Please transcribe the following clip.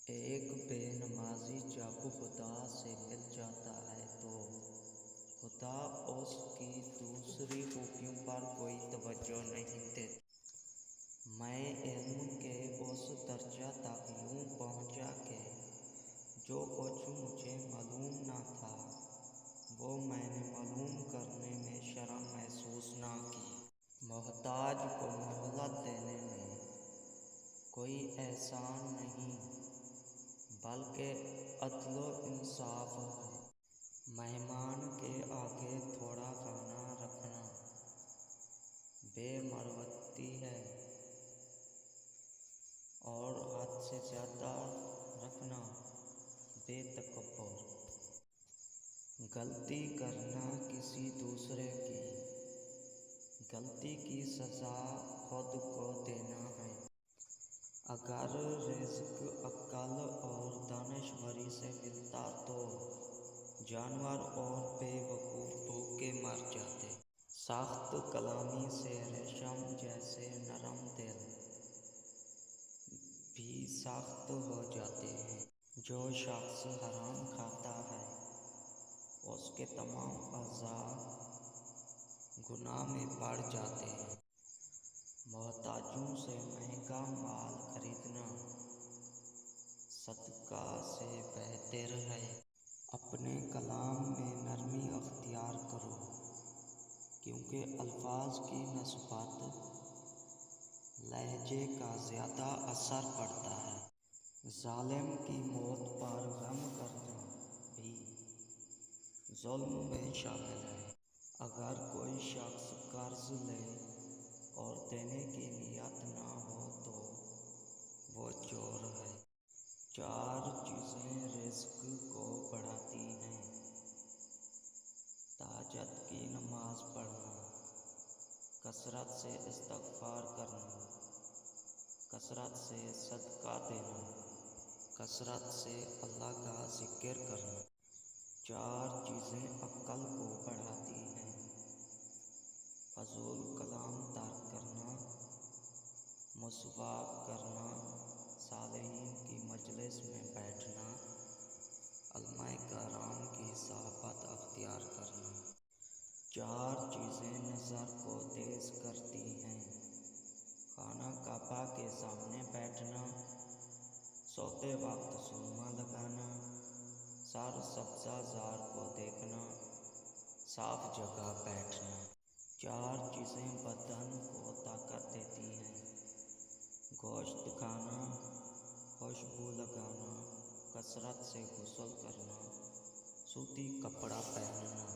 ایک بے نمازی جب خدا سے مل جاتا ہے تو خدا اس کی دوسری خوبیوں پر کوئی توجہ نہیں دیتا۔ میں علم کے اس درجہ تک یوں پہنچا کہ جو کچھ مجھے معلوم نہ تھا وہ میں نے معلوم کرنے میں شرم محسوس نہ کی۔ محتاج کو مہلت دینے میں کوئی احسان نہیں بلکہ عدل و انصاف ہے۔ مہمان کے آگے تھوڑا کھانا رکھنا بے مروتی ہے اور حد سے زیادہ رکھنا بے تکبر۔ غلطی کرنا کسی دوسرے کی غلطی کی سزا خود کو دینا ہے۔ اگر رزق عقل اور دانشوری سے ملتا تو جانور اور بے وقوف بھوکے مر جاتے۔ سخت کلامی سے ریشم جیسے نرم دل بھی سخت ہو جاتے ہیں۔ جو شخص حرام کھاتا ہے اس کے تمام اعضاء گناہ میں پڑ جاتے ہیں۔ محتاجوں سے مہنگا مال خریدنا صدقہ سے بہتر ہے۔ اپنے کلام میں نرمی اختیار کرو کیونکہ الفاظ کی نسبت لہجے کا زیادہ اثر پڑتا ہے۔ ظالم کی موت پر غم کرنا بھی ظلم میں شامل ہے۔ اگر کوئی شخص قرض لے اور دینے کی نیت نہ ہو تو وہ چور ہے۔ 4 چیزیں رزق کو بڑھاتی ہیں: تہجد کی نماز پڑھنا، کثرت سے استغفار کرنا، کثرت سے صدقہ دینا، کثرت سے اللہ کا ذکر کرنا۔ 4 چیزیں عقل کو بڑھاتی ہیں: فضول کلام ترک کرنا، مسواک کرنا، صالحین کی مجلس میں بیٹھنا، علماء کرام کی صحبت اختیار کرنا۔ 4 چیزیں نظر کو تیز کرتی ہیں: خانہ کعبہ کے سامنے بیٹھنا، سوتے وقت سرما لگانا، سر سبزہ زار کو دیکھنا، صاف جگہ بیٹھنا۔ 4 چیزیں بدن کو طاقت دیتی ہیں: گوشت کھانا، خوشبو لگانا، کثرت سے غسل کرنا، سوتی کپڑا پہننا۔